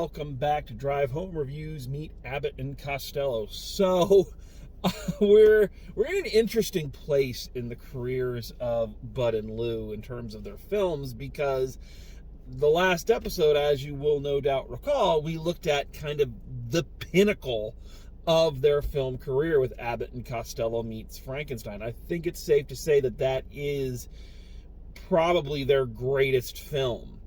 welcome back to Drive Home Reviews meet Abbott and Costello. So, we're in an interesting place in the careers of Bud and Lou in terms of their films, because the last episode, as you will no doubt recall, we looked at kind of the pinnacle of their film career with Abbott and Costello meets Frankenstein. I think it's safe to say that that is probably their greatest film.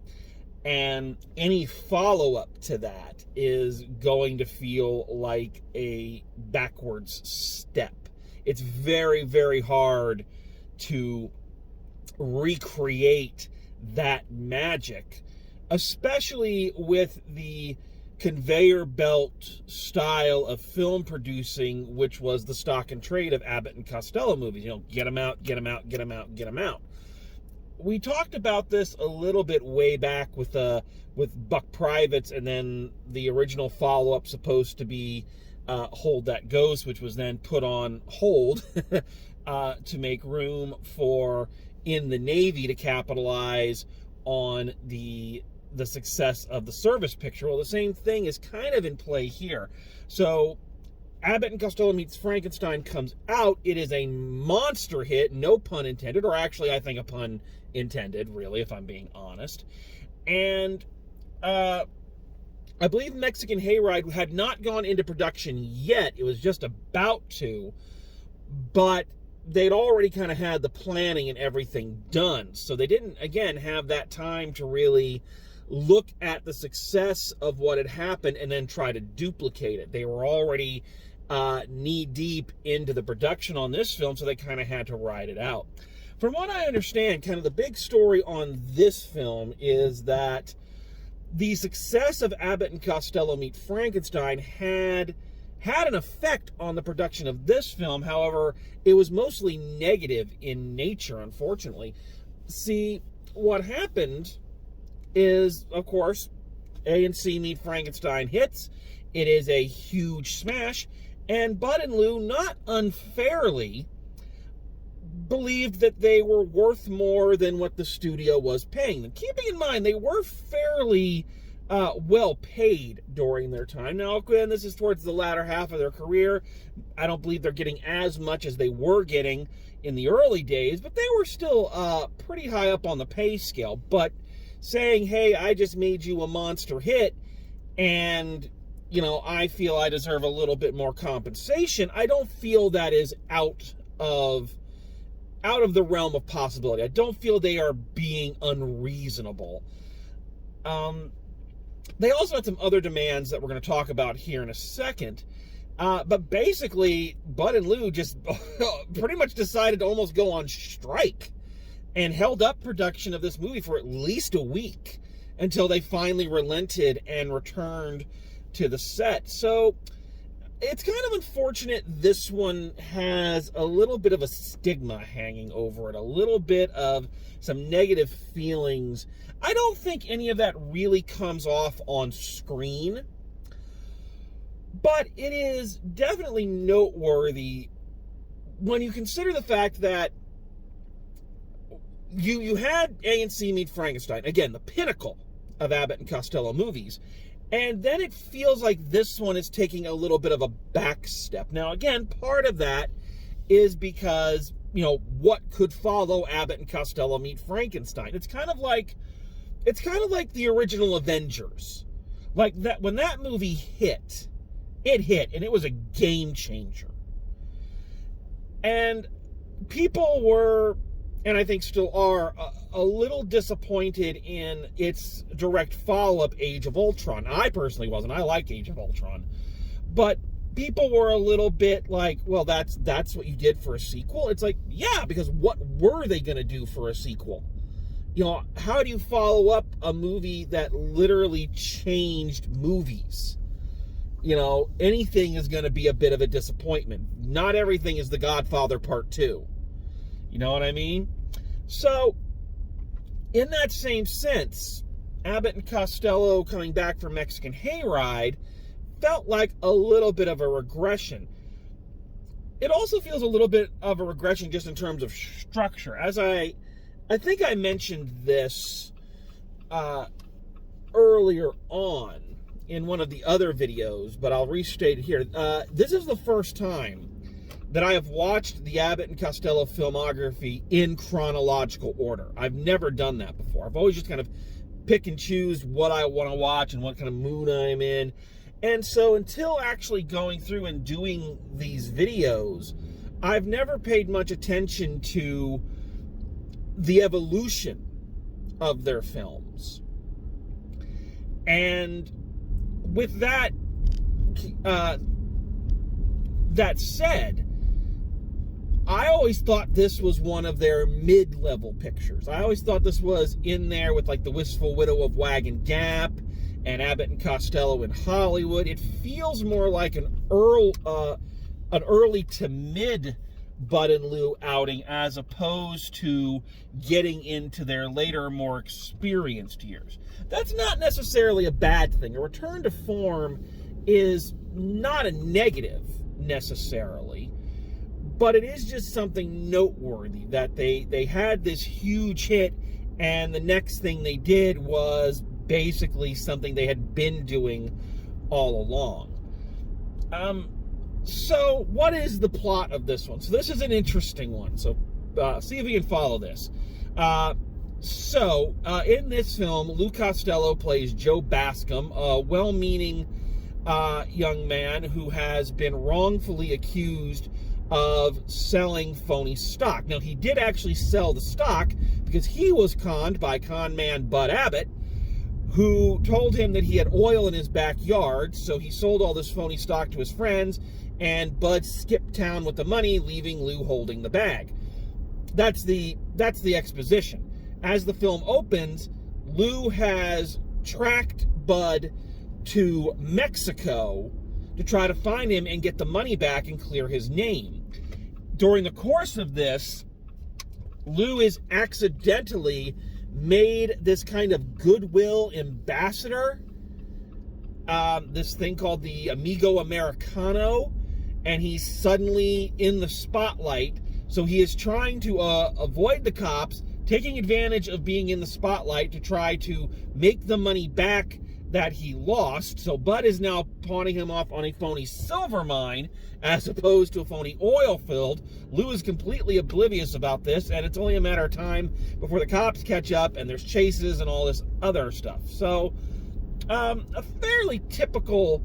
And any follow-up to that is going to feel like a backwards step. It's very, very hard to recreate that magic, especially with the conveyor belt style of film producing, which was the stock and trade of Abbott and Costello movies. You know, get them out, get them out, get them out, get them out. We talked about this a little bit way back with Buck Privates, and then the original follow-up supposed to be Hold That Ghost, which was then put on hold to make room for In the Navy to capitalize on the success of the service picture. Well, the same thing is kind of in play here. So Abbott and Costello meets Frankenstein comes out. It is a monster hit, no pun intended, or actually I think a pun intended, really, if I'm being honest. And I believe Mexican Hayride had not gone into production yet. It was just about to, but they'd already kind of had the planning and everything done. So they didn't, again, have that time to really look at the success of what had happened and then try to duplicate it. They were already knee-deep into the production on this film, so they kind of had to ride it out. From what I understand, kind of the big story on this film is that the success of Abbott and Costello meet Frankenstein had an effect on the production of this film. However, it was mostly negative in nature, unfortunately. See, what happened is, of course, A and C Meet Frankenstein hits. It is a huge smash, and Bud and Lou, not unfairly, believed that they were worth more than what the studio was paying them. Keeping in mind, they were fairly well paid during their time. Now, again, this is towards the latter half of their career. I don't believe they're getting as much as they were getting in the early days, but they were still pretty high up on the pay scale. But saying, hey, I just made you a monster hit, and, you know, I feel I deserve a little bit more compensation, I don't feel that is out of the realm of possibility. I don't feel they are being unreasonable. They also had some other demands that we're going to talk about here in a second. But basically, Bud and Lou just pretty much decided to almost go on strike and held up production of this movie for at least a week until they finally relented and returned to the set. So it's kind of unfortunate this one has a little bit of a stigma hanging over it, a little bit of some negative feelings. I don't think any of that really comes off on screen, but it is definitely noteworthy when you consider the fact that you had A and C Meet Frankenstein, again, the pinnacle of Abbott and Costello movies. And then it feels like this one is taking a little bit of a back step. Now, again, part of that is because, you know, what could follow Abbott and Costello meet Frankenstein? It's kind of like the original Avengers. Like that, when that movie hit, and it was a game changer. And people were, and I think still are, a little disappointed in its direct follow-up, Age of Ultron. I personally wasn't. I like Age of Ultron. But people were a little bit like, well, that's what you did for a sequel? It's like, yeah, because what were they going to do for a sequel? You know, how do you follow up a movie that literally changed movies? You know, anything is going to be a bit of a disappointment. Not everything is The Godfather Part 2. You know what I mean? So, in that same sense, Abbott and Costello coming back from Mexican Hayride felt like a little bit of a regression. It also feels a little bit of a regression just in terms of structure. As I think I mentioned this earlier on, in one of the other videos, but I'll restate it here. This is the first time that I have watched the Abbott and Costello filmography in chronological order. I've never done that before. I've always just kind of pick and choose what I want to watch and what kind of mood I'm in. And so until actually going through and doing these videos, I've never paid much attention to the evolution of their films. And with that, that said, I always thought this was one of their mid-level pictures. I always thought this was in there with like The Wistful Widow of Wagon Gap and Abbott and Costello in Hollywood. It feels more like an early to mid Bud and Lou outing as opposed to getting into their later, more experienced years. That's not necessarily a bad thing. A return to form is not a negative necessarily, but it is just something noteworthy that they had this huge hit, and the next thing they did was basically something they had been doing all along. So what is the plot of this one? So this is an interesting one. So see if you can follow this. In this film, Lou Costello plays Joe Bascom, a well-meaning young man who has been wrongfully accused of selling phony stock. Now, he did actually sell the stock because he was conned by con man Bud Abbott, who told him that he had oil in his backyard, so he sold all this phony stock to his friends, and Bud skipped town with the money, leaving Lou holding the bag. That's the exposition. As the film opens, Lou has tracked Bud to Mexico to try to find him and get the money back and clear his name. During the course of this, Lou is accidentally made this kind of goodwill ambassador, this thing called the Amigo Americano, and he's suddenly in the spotlight. So he is trying to avoid the cops, taking advantage of being in the spotlight to try to make the money back that he lost. So Bud is now pawning him off on a phony silver mine as opposed to a phony oil field. Lou is completely oblivious about this, and it's only a matter of time before the cops catch up and there's chases and all this other stuff. So a fairly typical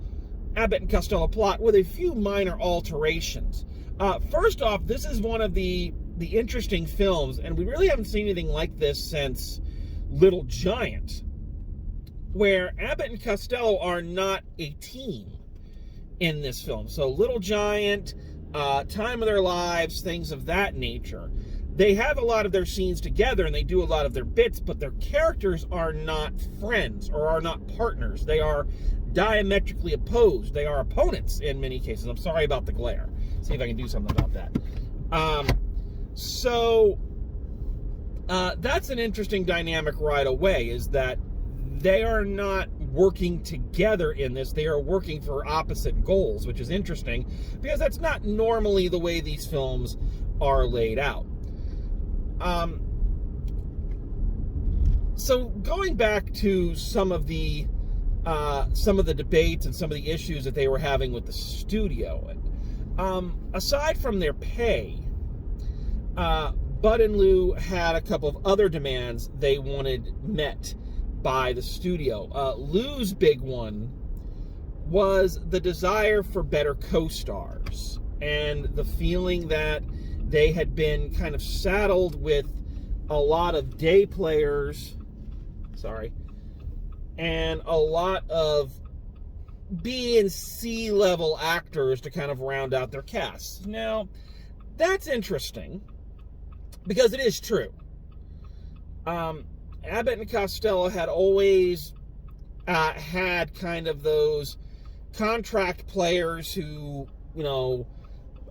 Abbott and Costello plot with a few minor alterations. First off, this is one of the interesting films, and we really haven't seen anything like this since Little Giant, where Abbott and Costello are not a team in this film. So Little Giant, Time of Their Lives, things of that nature. They have a lot of their scenes together and they do a lot of their bits, but their characters are not friends or are not partners. They are diametrically opposed. They are opponents in many cases. I'm sorry about the glare. See if I can do something about that. That's an interesting dynamic right away, is that they are not working together in this. They are working for opposite goals, which is interesting because that's not normally the way these films are laid out. So going back to some of the debates and some of the issues that they were having with the studio, aside from their pay, Bud and Lou had a couple of other demands they wanted met by the studio. Lou's big one was the desire for better co-stars and the feeling that they had been kind of saddled with a lot of day players, and a lot of B and C level actors to kind of round out their casts. Now, that's interesting because it is true. Abbott and Costello had always had kind of those contract players who,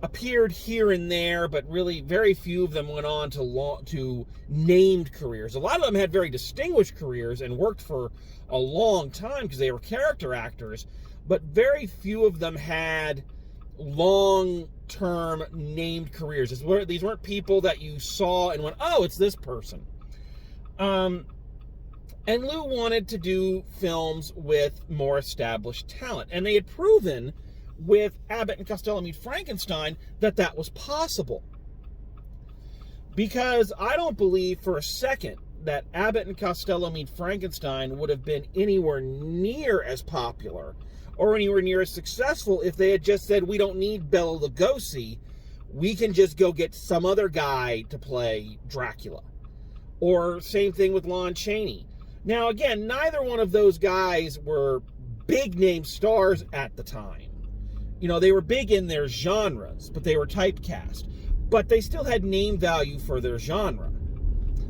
appeared here and there, but really very few of them went on to named careers. A lot of them had very distinguished careers and worked for a long time because they were character actors, but very few of them had long-term named careers. These weren't people that you saw and went, oh, it's this person. And Lou wanted to do films with more established talent. And they had proven with Abbott and Costello Meet Frankenstein that that was possible. Because I don't believe for a second that Abbott and Costello Meet Frankenstein would have been anywhere near as popular or anywhere near as successful if they had just said, we don't need Bela Lugosi, we can just go get some other guy to play Dracula. Or same thing with Lon Chaney. Now, again, neither one of those guys were big-name stars at the time. You know, they were big in their genres, but they were typecast. But they still had name value for their genre.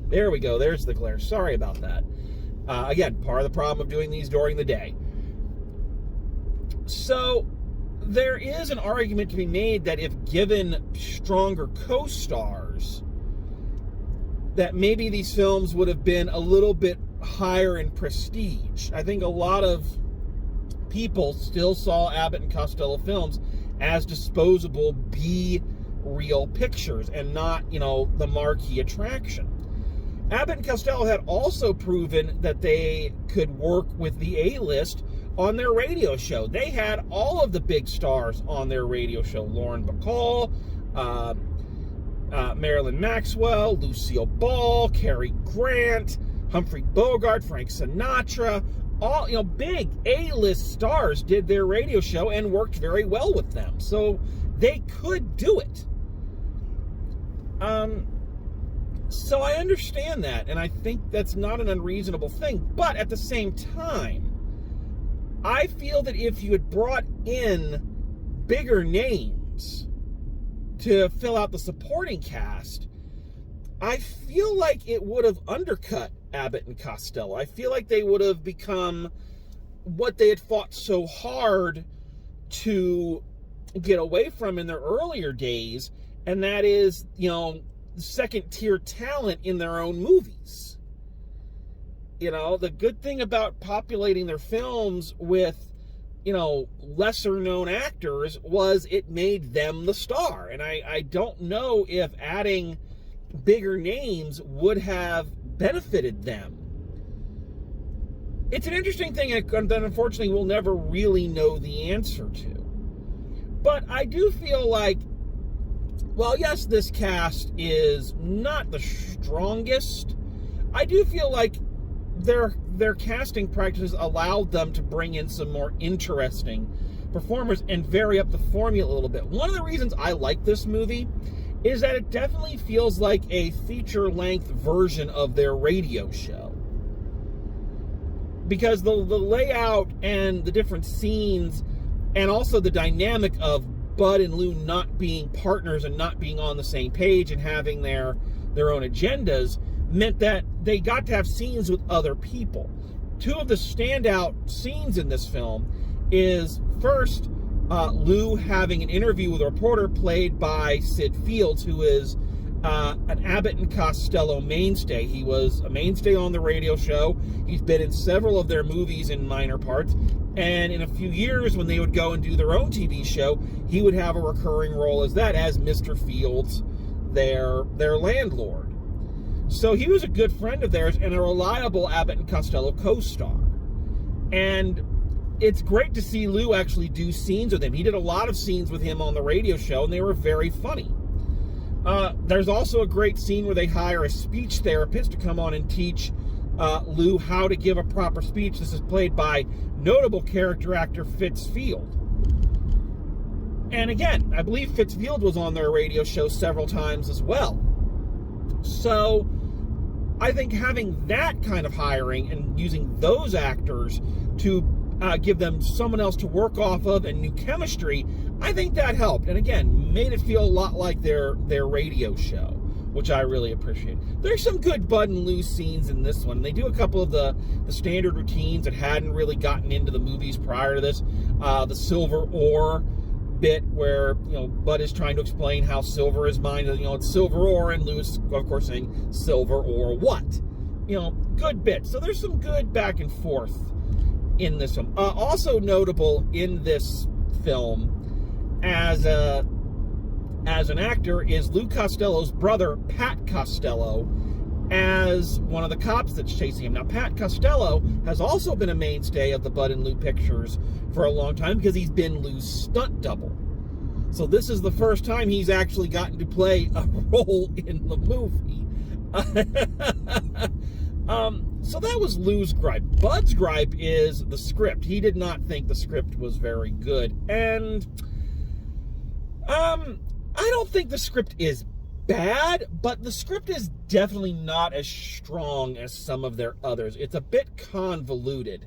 There we go. There's the glare. Sorry about that. Again, part of the problem of doing these during the day. So, there is an argument to be made that if given stronger co-stars, that maybe these films would have been a little bit higher in prestige. I think a lot of people still saw Abbott and Costello films as disposable B-reel pictures and not, you know, the marquee attraction. Abbott and Costello had also proven that they could work with the A-list on their radio show. They had all of the big stars on their radio show. Lauren Bacall, Marilyn Maxwell, Lucille Ball, Cary Grant, Humphrey Bogart, Frank Sinatra, all, you know, big A-list stars did their radio show and worked very well with them. So they could do it. So I understand that, and I think that's not an unreasonable thing. But at the same time, I feel that if you had brought in bigger names to fill out the supporting cast, I feel like it would have undercut Abbott and Costello. I feel like they would have become what they had fought so hard to get away from in their earlier days, and that is, you know, second-tier talent in their own movies. You know, the good thing about populating their films with, you know, lesser-known actors was it made them the star. And I don't know if adding bigger names would have benefited them. It's an interesting thing that unfortunately we'll never really know the answer to. But I do feel like, well, yes, this cast is not the strongest. I do feel like their casting practices allowed them to bring in some more interesting performers and vary up the formula a little bit. One of the reasons I like this movie is that it definitely feels like a feature-length version of their radio show. Because the layout and the different scenes, and also the dynamic of Bud and Lou not being partners and not being on the same page and having their own agendas, meant that they got to have scenes with other people. Two of the standout scenes in this film is, first, Lou having an interview with a reporter played by Sid Fields, who is an Abbott and Costello mainstay. He was a mainstay on the radio show. He's been in several of their movies in minor parts. And in a few years, when they would go and do their own TV show, he would have a recurring role as that, as Mr. Fields, their landlord. So he was a good friend of theirs and a reliable Abbott and Costello co-star. And it's great to see Lou actually do scenes with him. He did a lot of scenes with him on the radio show, and they were very funny. There's also a great scene where they hire a speech therapist to come on and teach Lou how to give a proper speech. This is played by notable character actor Fitzfield. And again, I believe Fitzfield was on their radio show several times as well. So I think having that kind of hiring and using those actors to give them someone else to work off of and new chemistry, I think that helped. And again, made it feel a lot like their radio show, which I really appreciate. There's some good Bud and Lou scenes in this one. They do a couple of the standard routines that hadn't really gotten into the movies prior to this. The silver ore bit where, you know, Bud is trying to explain how silver is mined. You know, it's silver ore, and Lou is, of course, saying silver ore what? You know, good bit. So there's some good back and forth in this film. Also notable in this film as an actor is Lou Costello's brother, Pat Costello, as one of the cops that's chasing him. Now, Pat Costello has also been a mainstay of the Bud and Lou pictures for a long time because he's been Lou's stunt double. So this is the first time he's actually gotten to play a role in the movie. So that was Lou's gripe. Bud's gripe is the script. He did not think the script was very good. And I don't think the script is bad, but the script is definitely not as strong as some of their others. It's a bit convoluted.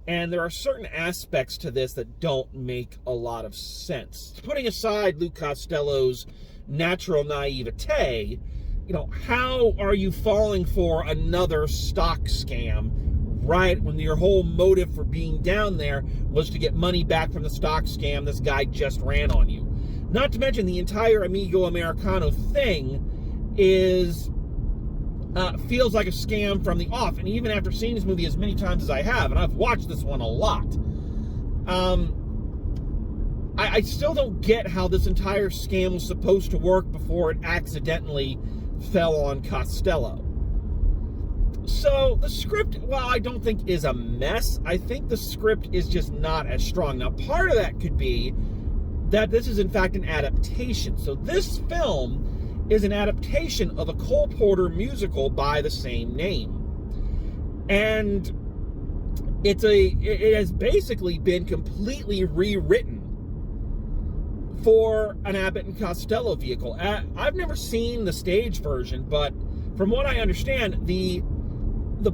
And there are certain aspects to this that don't make a lot of sense. Putting aside Lou Costello's natural naivete, you know, how are you falling for another stock scam right when your whole motive for being down there was to get money back from the stock scam this guy just ran on you? Not to mention the entire Amigo Americano thing is feels like a scam from the off. And even after seeing this movie as many times as I have, and I've watched this one a lot, I still don't get how this entire scam was supposed to work before it accidentally fell on Costello. So the script, while I don't think is a mess, I think the script is just not as strong. Now, part of that could be that this is in fact an adaptation. So this film is an adaptation of a Cole Porter musical by the same name. And it has basically been completely rewritten for an Abbott and Costello vehicle. I've never seen the stage version, but from what I understand, the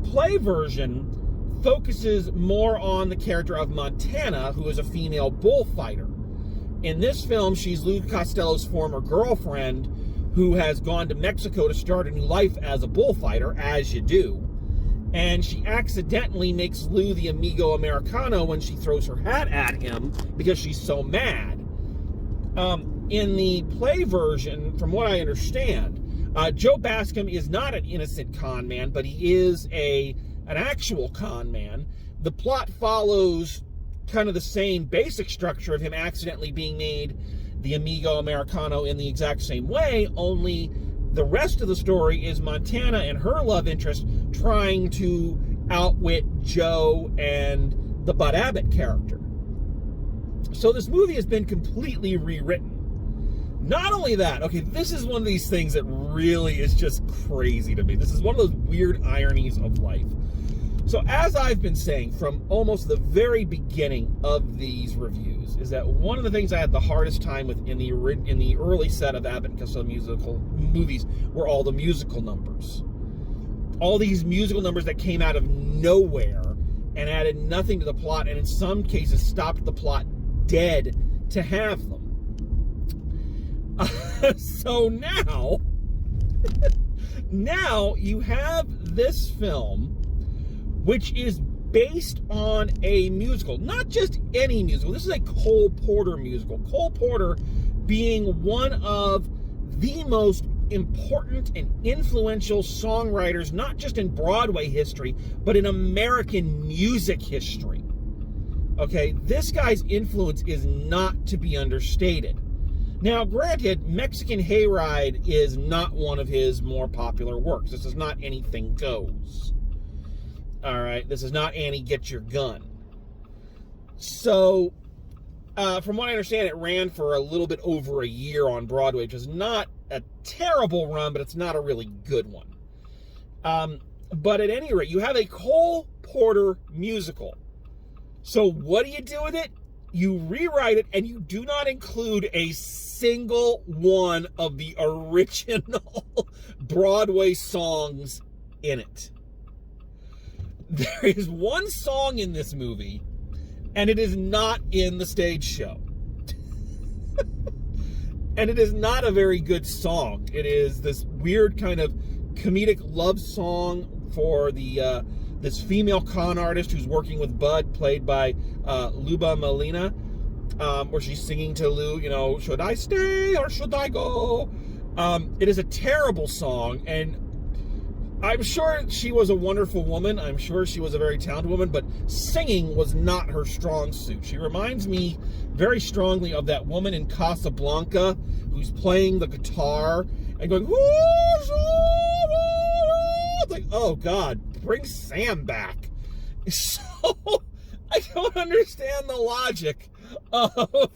play version focuses more on the character of Montana, who is a female bullfighter. In this film, she's Lou Costello's former girlfriend, who has gone to Mexico to start a new life as a bullfighter, as you do. And she accidentally makes Lou the Amigo Americano when she throws her hat at him because she's so mad. In the play version, from what I understand, Joe Bascom is not an innocent con man, but he is an actual con man. The plot follows kind of the same basic structure of him accidentally being made the Amigo Americano in the exact same way, only the rest of the story is Montana and her love interest trying to outwit Joe and the Bud Abbott character. So this movie has been completely rewritten. Not only that, okay, this is one of these things that really is just crazy to me. This is one of those weird ironies of life. So as I've been saying from almost the very beginning of these reviews, is that one of the things I had the hardest time with in the early set of Abbott and Costello musical movies were all the musical numbers. All these musical numbers that came out of nowhere and added nothing to the plot, and in some cases stopped the plot dead to have them. So now you have this film, which is based on a musical. Not just any musical. This is a Cole Porter musical. Cole Porter being one of the most important and influential songwriters, not just in Broadway history, but in American music history. Okay, this guy's influence is not to be understated. Now, granted, Mexican Hayride is not one of his more popular works. This is not Anything Goes. All right, this is not Annie, Get Your Gun. So, from what I understand, it ran for a little bit over a year on Broadway, which is not a terrible run, but it's not a really good one. But at any rate, you have a Cole Porter musical. So what do you do with it? You rewrite it, and you do not include a single one of the original Broadway songs in it. There is one song in this movie, and it is not in the stage show. And it is not a very good song. It is this weird kind of comedic love song for the this female con artist who's working with Bud, played by Luba Molina, where she's singing to Lou, you know, should I stay or should I go? It is a terrible song, and I'm sure she was a wonderful woman. I'm sure she was a very talented woman, but singing was not her strong suit. She reminds me very strongly of that woman in Casablanca who's playing the guitar and going, like, oh God, bring Sam back. So I don't understand the logic of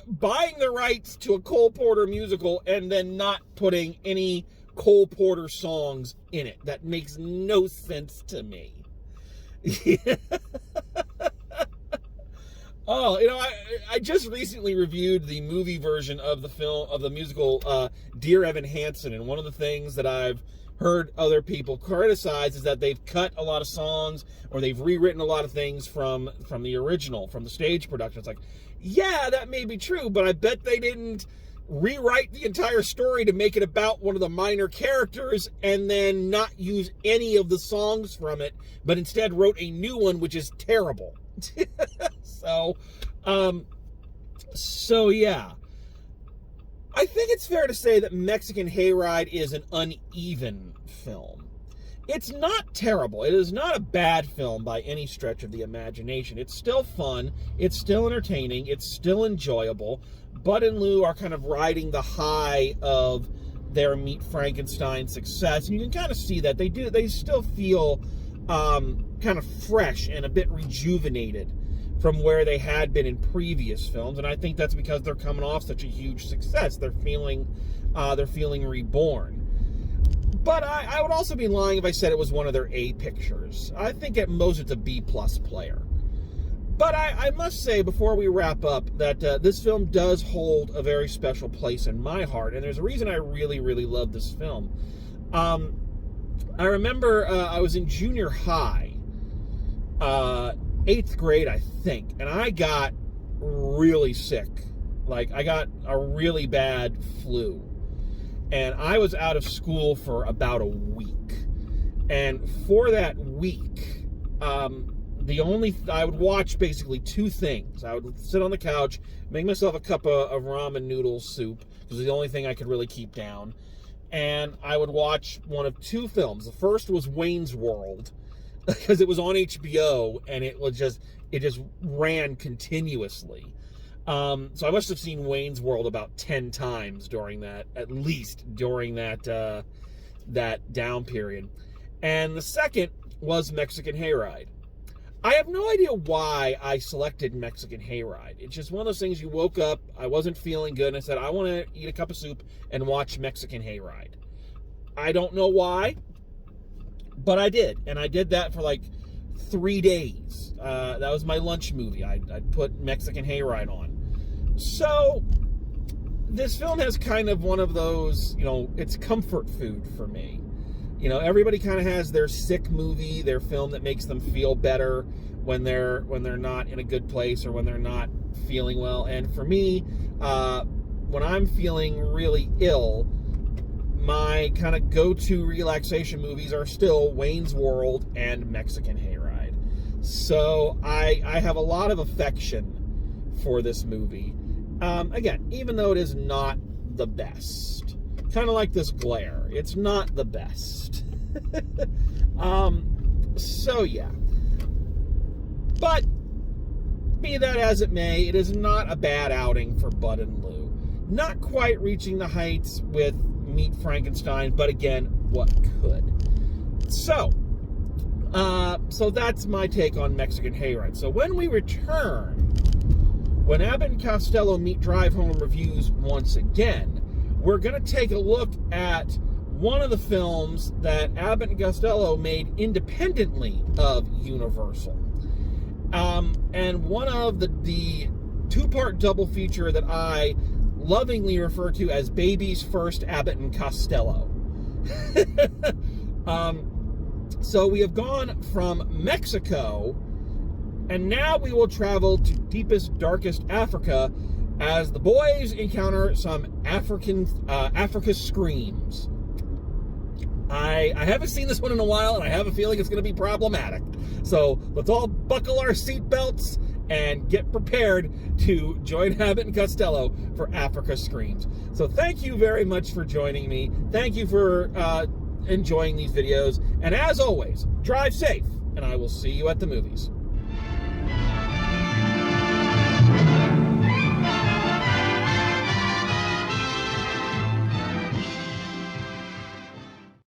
buying the rights to a Cole Porter musical and then not putting any Cole Porter songs in it. That makes no sense to me. Oh, I just recently reviewed the movie version of the film, of the musical Dear Evan Hansen, and one of the things that I've heard other people criticize is that they've cut a lot of songs or they've rewritten a lot of things from the original, from the stage production. It's like, yeah, that may be true, but I bet they didn't rewrite the entire story to make it about one of the minor characters and then not use any of the songs from it, but instead wrote a new one, which is terrible. So yeah. I think it's fair to say that Mexican Hayride is an uneven film. It's not terrible. It is not a bad film by any stretch of the imagination. It's still fun. It's still entertaining. It's still enjoyable. Bud and Lou are kind of riding the high of their Meet Frankenstein success, and you can kind of see that they still feel kind of fresh and a bit rejuvenated from where they had been in previous films, and I think that's because they're coming off such a huge success. They're feeling reborn. But I would also be lying if I said it was one of their A pictures. I think at most it's a B+ player. But I must say, before we wrap up, that this film does hold a very special place in my heart, and there's a reason I really, really love this film. I remember I was in junior high, 8th grade, I think, and I got really sick. Like, I got a really bad flu. And I was out of school for about a week. And for that week, I would watch basically two things. I would sit on the couch, make myself a cup of ramen noodle soup, because it was the only thing I could really keep down. And I would watch one of two films. The first was Wayne's World, because it was on HBO, and it just ran continuously. So I must have seen Wayne's World about 10 times at least during that down period. And the second was Mexican Hayride. I have no idea why I selected Mexican Hayride. It's just one of those things. You woke up, I wasn't feeling good, and I said, I want to eat a cup of soup and watch Mexican Hayride. I don't know why, but I did. And I did that for like 3 days. That was my lunch movie. I'd put Mexican Hayride on. So this film has kind of one of those, it's comfort food for me. Everybody kind of has their sick movie, their film that makes them feel better when they're not in a good place or when they're not feeling well. And for me, when I'm feeling really ill, my kind of go-to relaxation movies are still Wayne's World and Mexican Hayride. So I have a lot of affection for this movie. Again, even though it is not the best. Kind of like this glare. It's not the best. So yeah. But be that as it may, it is not a bad outing for Bud and Lou. Not quite reaching the heights with Meet Frankenstein, but again, what could? So that's my take on Mexican Hayride. So when we return, when Abbott and Costello meet Drive Home Reviews once again, we're going to take a look at one of the films that Abbott and Costello made independently of Universal. And one of the two-part double feature that I lovingly refer to as Baby's First Abbott and Costello. So we have gone from Mexico, and now we will travel to deepest, darkest Africa as the boys encounter some Africa screams. I haven't seen this one in a while, and I have a feeling it's going to be problematic. So let's all buckle our seatbelts and get prepared to join Abbott and Costello for Africa Screams. So thank you very much for joining me. Thank you for enjoying these videos. And as always, drive safe, and I will see you at the movies.